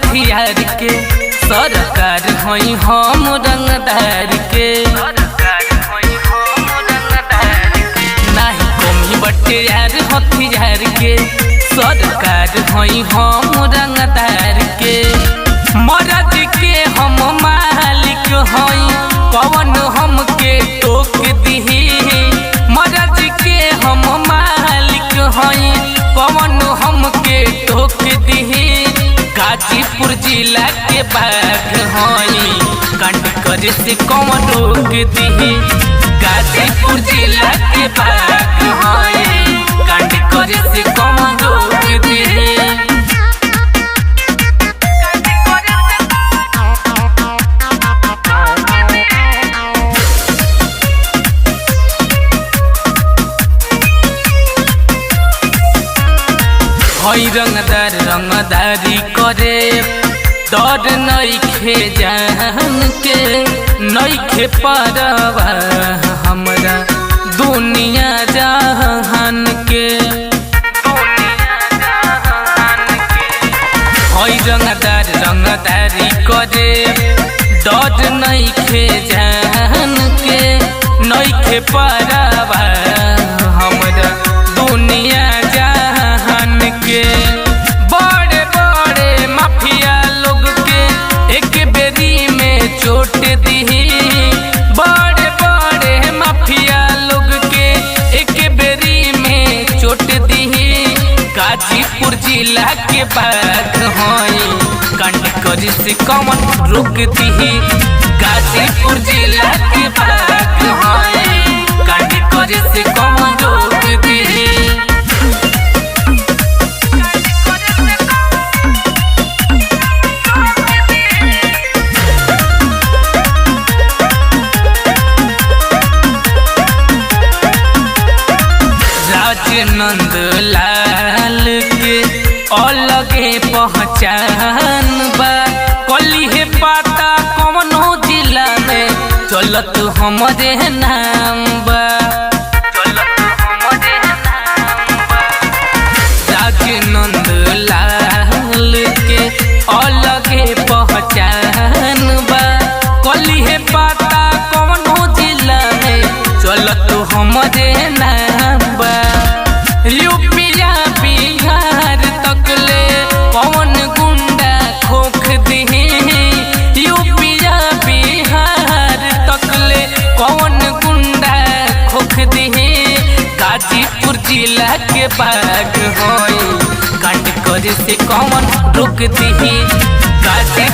हथियार के सरकार हई हम रंगदार के नहीं कमी बटे यार हथियार के सरकार हई हम रंगदार के मरद के हम मालिक हई कौन हमके टोक दिही मरद के हम मालिक हई कौन हमके टोक दिही गाजीपुर जिला के बाघ हई कांड करे से कौन रोक दिही गाजीपुर जिला के बाघ हई कांड करे से कौन रोक दिही रंगदार रंगदारी करे डर नइखे जान के नइखे परवा हमरा दुनिया जहान के रंगदार रंगदारी करे डर नइखे जान के नइखे परवा हमरा दुनिया जहान के बड़े बड़े माफिया लोग के एक बेरी में चोट दी बड़े बड़े माफिया लोग के एक बेरी में चोट दी गाजीपुर जिला के बाघ हई कांड करे से कौन रोक दी गाजीपुर जिला के बाघ हई कांड करे से कौन रोक दी नंद लाल के अलगे पहचान बा कली है पाता कौनो जिला में चलत हमरे नाम बा नंद लाल के अलगे पहचान बा कली है पाता कौनो जिला में चलत हमरे नाम बा यूपिया बिहार तकले कौन गुंडा खोख दिही यूपिया बिहार तकले कौन गुंडा खोख दिही गाजीपुर जिला के बाघ हई कांड करे से कौन रोक दिही गाजी